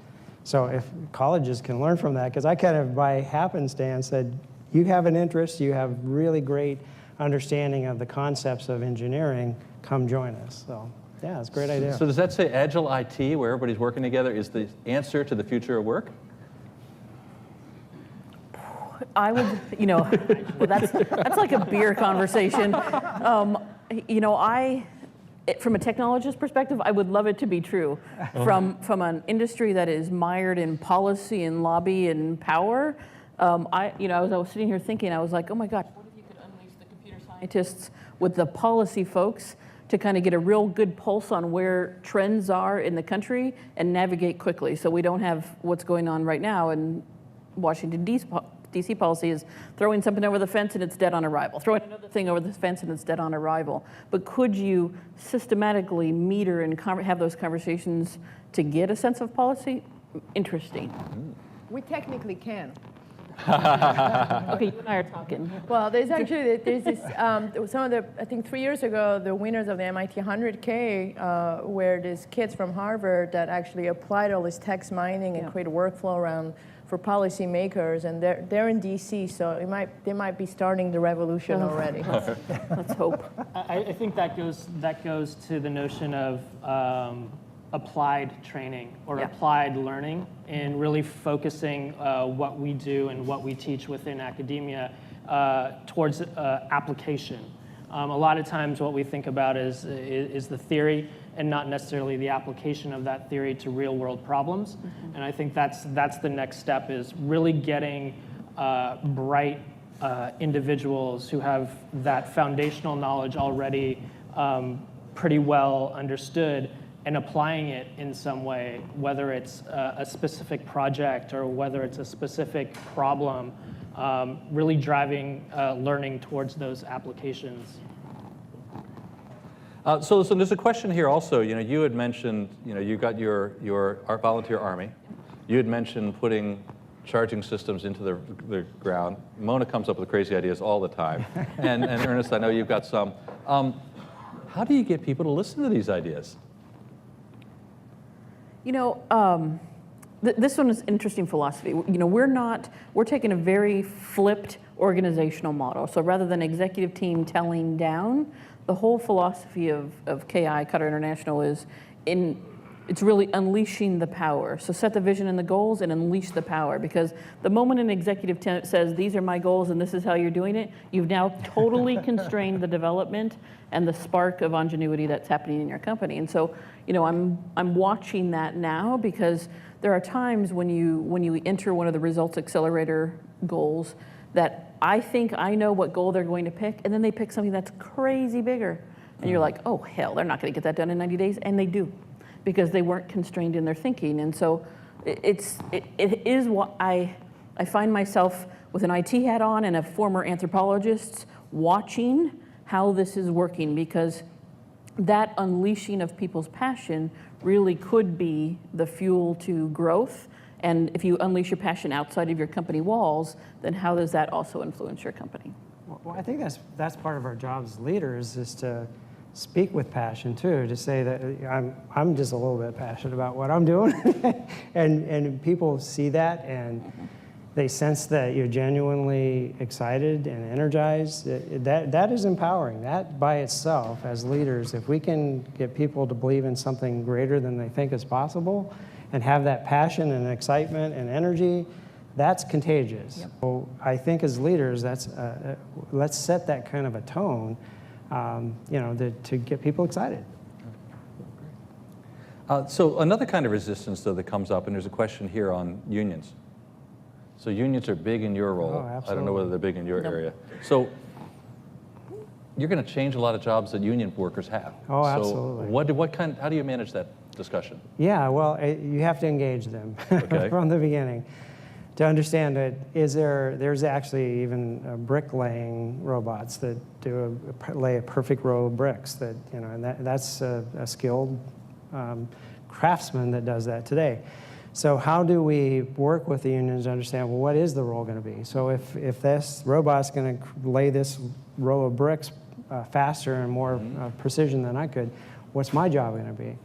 C: So if colleges can learn from that, because I kind of by happenstance said, you have an interest, you have really great understanding of the concepts of engineering, come join us. So yeah, it's a great idea.
A: So does that say Agile IT, where everybody's working together, is the answer to the future of work?
B: I would, well, that's like a beer conversation. From a technologist perspective, I would love it to be true. From an industry that is mired in policy and lobby and power, I was sitting here thinking, I was like, oh my God, what if you could unleash the computer scientists with the policy folks to kind of get a real good pulse on where trends are in the country and navigate quickly, so we don't have what's going on right now in Washington, DC policy is throwing something over the fence and it's dead on arrival. Throwing another thing over the fence and it's dead on arrival. But could you systematically meter and have those conversations to get a sense of policy? Interesting.
D: We technically can.
B: Okay, you and I are talking.
D: Well, there's this, some of the, I think 3 years ago, the winners of the MIT 100K were these kids from Harvard that actually applied all this text mining and created a workflow around for policymakers, and they're in DC, so they might be starting the revolution already.
B: Let's hope.
E: I think that goes to the notion of applied training or applied learning, and really focusing what we do and what we teach within academia towards application. A lot of times what we think about is the theory and not necessarily the application of that theory to real world problems. And I think that's the next step, is really getting bright individuals who have that foundational knowledge already pretty well understood, and applying it in some way, whether it's a specific project or whether it's a specific problem, really driving learning towards those applications.
A: So there's a question here also. You had mentioned, you got your volunteer army. You had mentioned putting charging systems into the ground. Mona comes up with crazy ideas all the time. and Ernest, I know you've got some. How do you get people to listen to these ideas?
B: This one is interesting philosophy. We're taking a very flipped organizational model. So rather than executive team telling down, the whole philosophy of KI, Qatar International, it's really unleashing the power. So set the vision and the goals and unleash the power, because the moment an executive says, these are my goals and this is how you're doing it, you've now totally constrained the development and the spark of ingenuity that's happening in your company. And so, I'm watching that now, because there are times when you enter one of the results accelerator goals that I think I know what goal they're going to pick, and then they pick something that's crazy bigger. And you're like, oh hell, they're not gonna get that done in 90 days, and they do, because they weren't constrained in their thinking. And so it is what I find myself with an IT hat on and a former anthropologist watching how this is working, because that unleashing of people's passion really could be the fuel to growth. And if you unleash your passion outside of your company walls, then how does that also influence your company?
C: Well, I think that's part of our job as leaders, is to speak with passion too, to say that I'm just a little bit passionate about what I'm doing, and people see that and they sense that you're genuinely excited and energized. That is empowering. That by itself, as leaders, if we can get people to believe in something greater than they think is possible, and have that passion and excitement and energy, that's contagious. Yep. So I think as leaders, let's set that kind of a tone, to get people excited.
A: So another kind of resistance, though, that comes up, and there's a question here on unions. So unions are big in your role.
C: Oh,
A: I don't know whether they're big in your area. So you're going to change a lot of jobs that union workers have.
C: Oh,
A: so
C: absolutely.
A: how do you manage that discussion?
C: Yeah, well, you have to engage them
A: Okay.
C: from the beginning to understand that there's actually even bricklaying robots that lay a perfect row of bricks that, and that's a skilled craftsman that does that today. So how do we work with the unions to understand, well, what is the role going to be? So if this robot's going to lay this row of bricks faster and more precision than I could, what's my job going to be?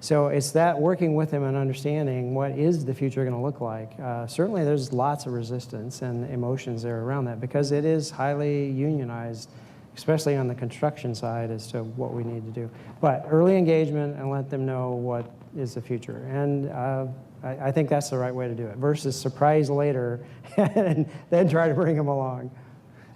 C: So it's that working with them and understanding what is the future going to look like. Certainly there's lots of resistance and emotions there around that because it is highly unionized, especially on the construction side as to what we need to do. But early engagement and let them know what is the future. And I think that's the right way to do it versus surprise later and then try to bring them along.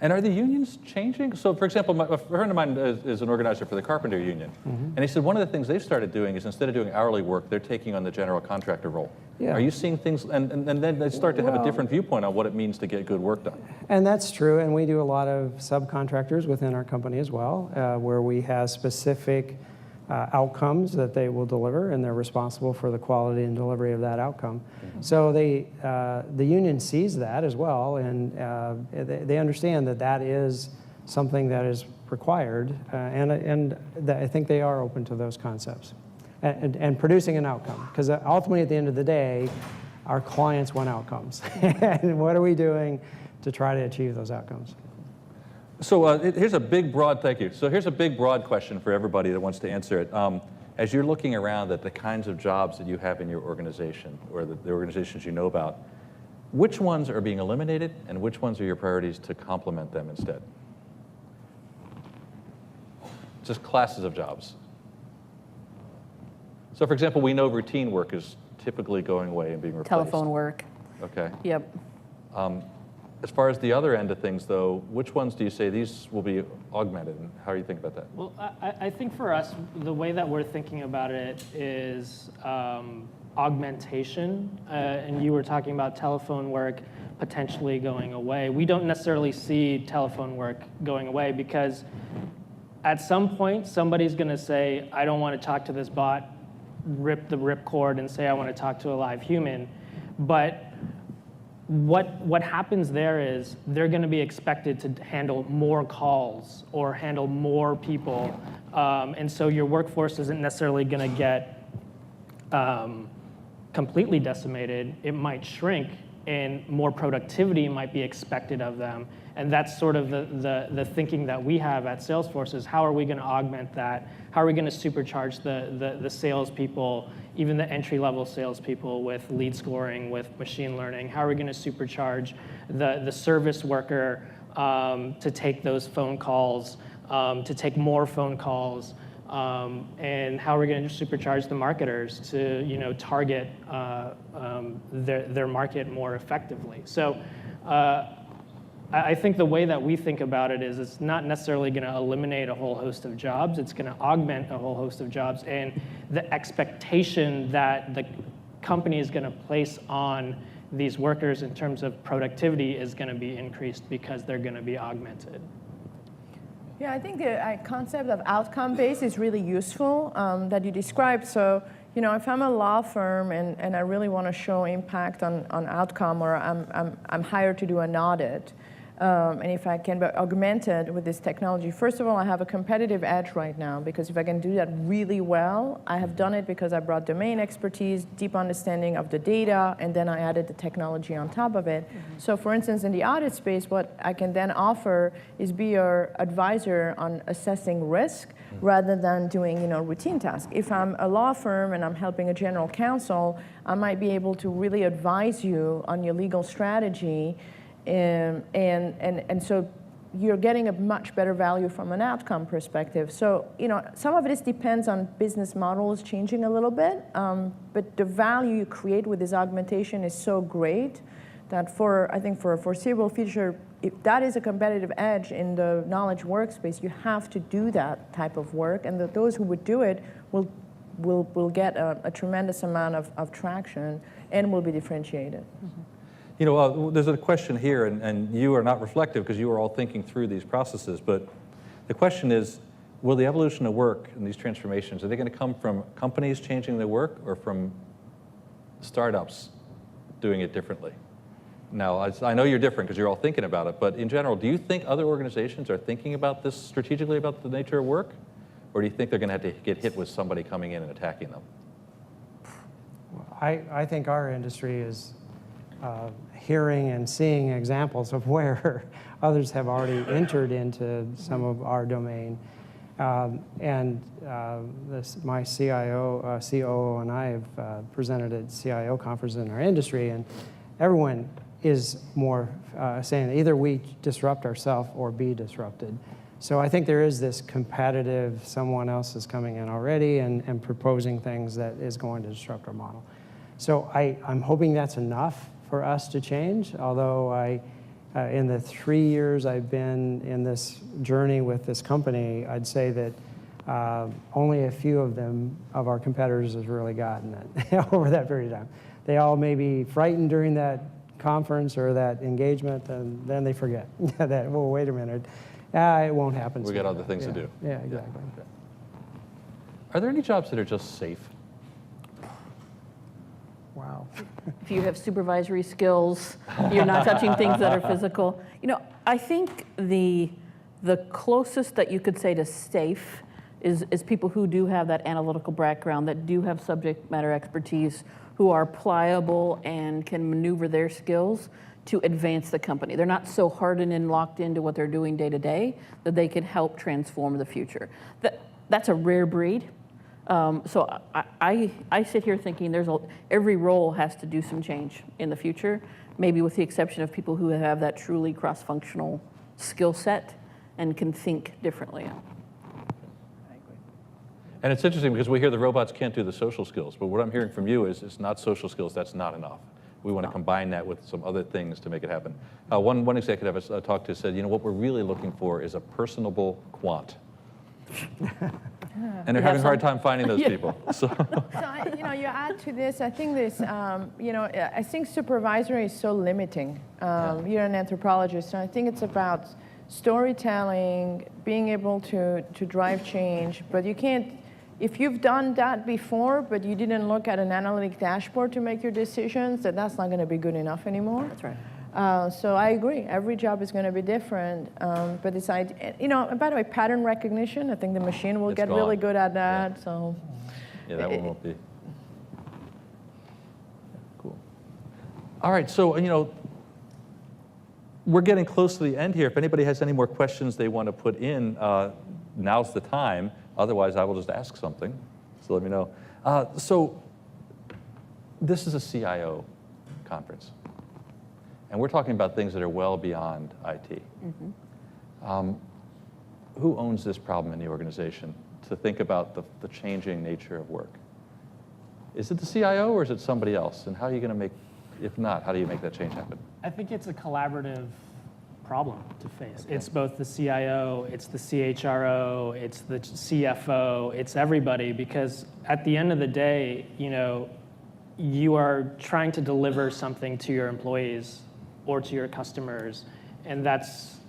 A: And are the unions changing? So, for example, a friend of mine is an organizer for the Carpenter Union. And he said one of the things they've started doing is instead of doing hourly work, they're taking on the general contractor role.
C: Yeah.
A: Are you seeing things, and then they start to have a different viewpoint on what it means to get good work done?
C: And that's true, and we do a lot of subcontractors within our company as well, where we have specific outcomes that they will deliver, and they're responsible for the quality and delivery of that outcome. So the union sees that as well, and they understand that that is something that is required, and I think they are open to those concepts and producing an outcome, because ultimately at the end of the day, our clients want outcomes. And what are we doing to try to achieve those outcomes?
A: So here's a big, broad, thank you. So here's a big, broad question for everybody that wants to answer it. As you're looking around at the kinds of jobs that you have in your organization or the organizations you know about, which ones are being eliminated and which ones are your priorities to complement them instead? Just classes of jobs. So for example, we know routine work is typically going away and being replaced.
B: Telephone work.
A: Okay.
B: Yep.
A: As far as the other end of things, though, which ones do you say these will be augmented, and how do you think about that?
E: Well, I think for us, the way that we're thinking about it is augmentation. And you were talking about telephone work potentially going away. We don't necessarily see telephone work going away because at some point, somebody's going to say, I don't want to talk to this bot, rip the ripcord and say, I want to talk to a live human. But what happens there is they're going to be expected to handle more calls or handle more people. And so your workforce isn't necessarily going to get completely decimated. It might shrink and more productivity might be expected of them. And that's sort of the thinking that we have at Salesforce is how are we going to augment that? How are we going to supercharge the salespeople, even the entry-level salespeople with lead scoring, with machine learning? How are we going to supercharge the service worker to take those phone calls, to take more phone calls? And how are we going to supercharge the marketers to target their market more effectively? So I think the way that we think about it is it's not necessarily going to eliminate a whole host of jobs. It's going to augment a whole host of jobs. And the expectation that the company is going to place on these workers in terms of productivity is going to be increased because they're going to be augmented.
D: Yeah, I think the concept of outcome-based is really useful that you described. So, if I'm a law firm and I really want to show impact on outcome, or I'm hired to do an audit, and if I can be augmented with this technology, first of all, I have a competitive edge right now because if I can do that really well, I have done it because I brought domain expertise, deep understanding of the data, and then I added the technology on top of it. So for instance, in the audit space, what I can then offer is be your advisor on assessing risk rather than doing routine tasks. If I'm a law firm and I'm helping a general counsel, I might be able to really advise you on your legal strategy. And so you're getting a much better value from an outcome perspective. So, some of this depends on business models changing a little bit, but the value you create with this augmentation is so great that I think for a foreseeable future, if that is a competitive edge in the knowledge workspace, you have to do that type of work, and those who would do it will get a tremendous amount of traction and will be differentiated.
A: There's a question here, and you are not reflective because you are all thinking through these processes, but the question is, will the evolution of work and these transformations, are they going to come from companies changing their work or from startups doing it differently? Now, I know you're different because you're all thinking about it, but in general, do you think other organizations are thinking about this strategically, about the nature of work? Or do you think they're going to have to get hit with somebody coming in and attacking them?
C: I think our industry is hearing and seeing examples of where others have already entered into some of our domain. My CIO, COO, and I have presented at CIO conferences in our industry, and everyone is more saying either we disrupt ourselves or be disrupted. So I think there is this competitive, someone else is coming in already and proposing things that is going to disrupt our model. So I'm hoping that's enough for us to change, although in the 3 years I've been in this journey with this company, I'd say that only a few of our competitors has really gotten it over that period of time. They all may be frightened during that conference or that engagement, and then they forget that, well, wait a minute, it won't happen.
A: We got other things to do.
C: Yeah, exactly.
A: Okay. Are there any jobs that are just safe?
C: Wow.
B: If you have supervisory skills, you're not touching things that are physical. You know, I think the closest that you could say to safe is people who do have that analytical background, that do have subject matter expertise, who are pliable and can maneuver their skills to advance the company. They're not so hardened and locked into what they're doing day to day that they can help transform the future. That's a rare breed. So I sit here thinking every role has to do some change in the future, maybe with the exception of people who have that truly cross-functional skill set and can think differently.
A: And it's interesting because we hear the robots can't do the social skills, but what I'm hearing from you is it's not social skills, that's not enough. We want to combine that with some other things to make it happen. One executive I talked to said, what we're really looking for is a personable quant. And they're having a hard time finding those people. So
D: you add to this, I think I think supervisory is so limiting. You're an anthropologist, so I think it's about storytelling, being able to drive change, but you can't, if you've done that before, but you didn't look at an analytic dashboard to make your decisions, that's not going to be good enough anymore.
B: That's right.
D: So I agree. Every job is going to be different. But it's, by the way, pattern recognition, I think the machine will get really good at that.
A: Yeah.
D: So
A: yeah, that one won't be. Cool. All right, so, we're getting close to the end here. If anybody has any more questions they want to put in, now's the time. Otherwise, I will just ask something. So let me know. So this is a CIO conference. And we're talking about things that are well beyond IT. Mm-hmm. Who owns this problem in the organization to think about the changing nature of work? Is it the CIO or is it somebody else? And how are you going to if not, how do you make that change happen?
E: I think it's a collaborative problem to face. Okay. It's both the CIO, it's the CHRO, it's the CFO, it's everybody, because at the end of the day, you are trying to deliver something to your employees or to your customers, and that's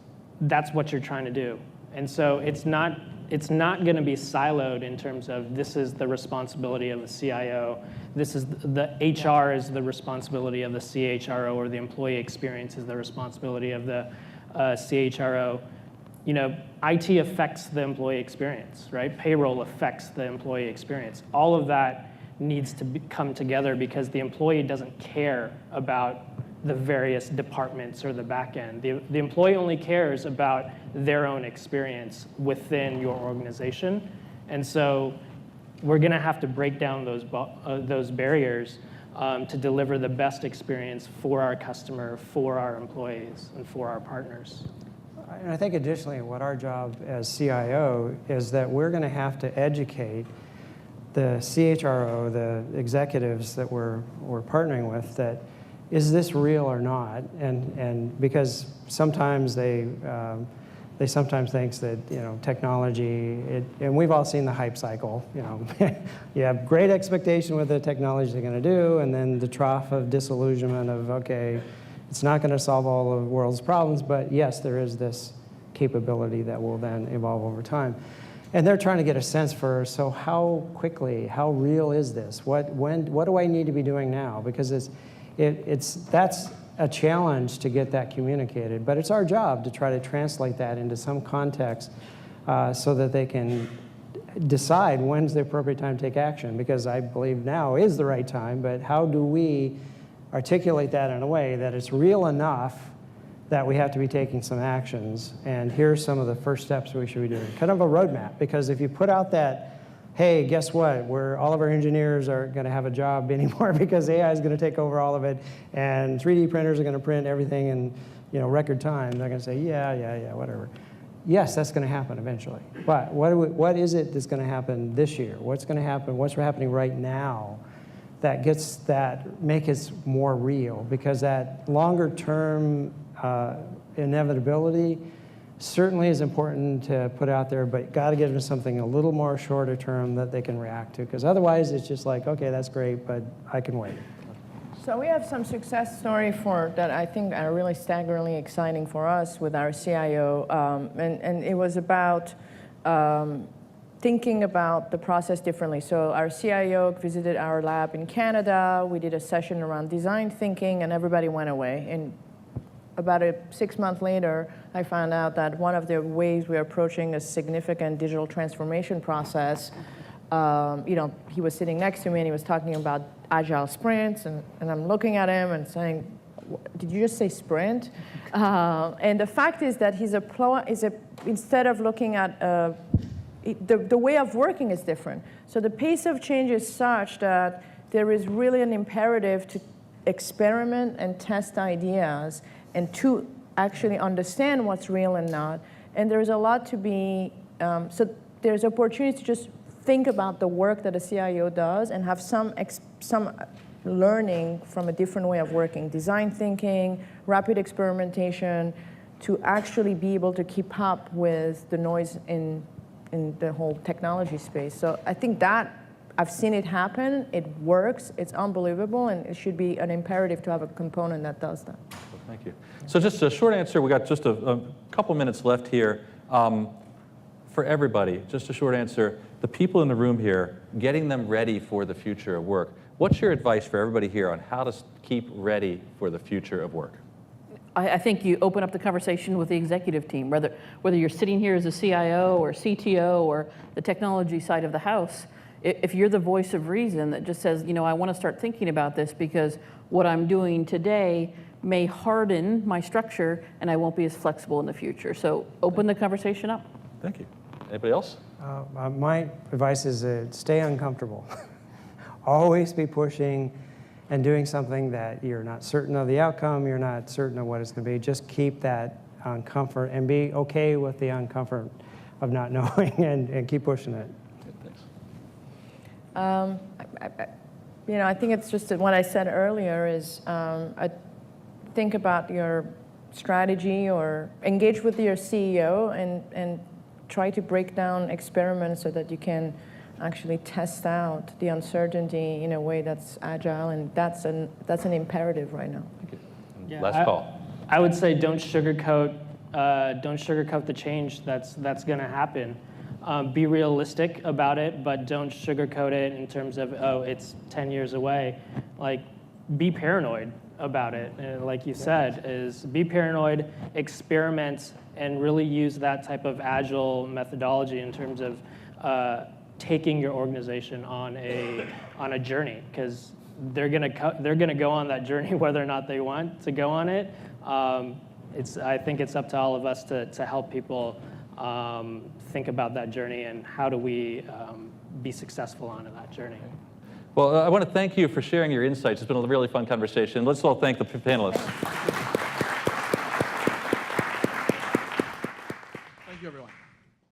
E: what you're trying to do. And so it's not going to be siloed in terms of this is the responsibility of the CIO, this is the HR is the responsibility of the CHRO, or the employee experience is the responsibility of the CHRO. IT affects the employee experience, right? Payroll affects the employee experience. All of that needs to come together because the employee doesn't care about the various departments or the back end. The employee only cares about their own experience within your organization. And so we're going to have to break down those barriers to deliver the best experience for our customer, for our employees, and for our partners.
C: And I think additionally, what our job as CIO is that we're going to have to educate the CHRO, the executives that we're partnering with, that is this real or not? And because sometimes they sometimes think that technology, and we've all seen the hype cycle. You have great expectation what the technology is going to do, and then the trough of disillusionment of okay, it's not going to solve all of the world's problems, but yes, there is this capability that will then evolve over time. And they're trying to get a sense for, so how quickly, how real is this? What do I need to be doing now? Because that's a challenge to get that communicated. But it's our job to try to translate that into some context so that they can decide when's the appropriate time to take action. Because I believe now is the right time, but how do we articulate that in a way that it's real enough that we have to be taking some actions, and here's some of the first steps we should be doing. Kind of a roadmap, because if you put out that, hey, guess what, all of our engineers aren't going to have a job anymore because AI is going to take over all of it, and 3D printers are going to print everything in record time, they're going to say, yeah, whatever. Yes, that's going to happen eventually. But what is it that's going to happen this year? What's going to happen? What's happening right now that make it more real? Because that longer term inevitability certainly is important to put out there, but got to give them something a little more shorter term that they can react to, because otherwise it's just like, okay, that's great, but I can wait.
D: So we have some success story that I think are really staggeringly exciting for us with our CIO, and it was about thinking about the process differently. So our CIO visited our lab in Canada. We did a session around design thinking, and everybody went away. And about 6 months later, I found out that one of the ways we're approaching a significant digital transformation process, he was sitting next to me and he was talking about agile sprints, and I'm looking at him and saying, did you just say sprint? And the fact is that instead of looking at the way of working is different. So the pace of change is such that there is really an imperative to experiment and test ideas and to actually understand what's real and not. And there's a lot to be, so there's opportunity to just think about the work that a CIO does and have some learning from a different way of working, design thinking, rapid experimentation, to actually be able to keep up with the noise in the whole technology space. So I think that I've seen it happen, it works, it's unbelievable, and it should be an imperative to have a component that does that.
A: Well, thank you. So just a short answer, we got just a couple minutes left here. For everybody, just a short answer, the people in the room here, getting them ready for the future of work. What's your advice for everybody here on how to keep ready for the future of work?
B: I think you open up the conversation with the executive team, whether you're sitting here as a CIO or CTO or the technology side of the house. If you're the voice of reason that just says, I want to start thinking about this because what I'm doing today may harden my structure and I won't be as flexible in the future. So open the conversation up.
A: Thank you. Anybody else?
C: My advice is stay uncomfortable. Always be pushing and doing something that you're not certain of the outcome, you're not certain of what it's going to be. Just keep that uncomfort and be okay with the uncomfort of not knowing and keep pushing it.
A: Thanks.
D: I think it's just what I said earlier is I think about your strategy or engage with your CEO and try to break down experiments so that you can actually test out the uncertainty in a way that's agile, and that's an imperative right now.
A: Thank you.
E: Yeah,
A: Last call.
E: I would say don't sugarcoat the change that's going to happen. Be realistic about it, but don't sugarcoat it in terms of, it's 10 years away. Like, be paranoid about it. And like you said, is be paranoid, experiment, and really use that type of agile methodology in terms of taking your organization on a journey, because they're gonna go on that journey whether or not they want to go on it. I think it's up to all of us to help people think about that journey and how do we be successful on that journey.
A: Well, I want to thank you for sharing your insights. It's been a really fun conversation. Let's all thank the panelists.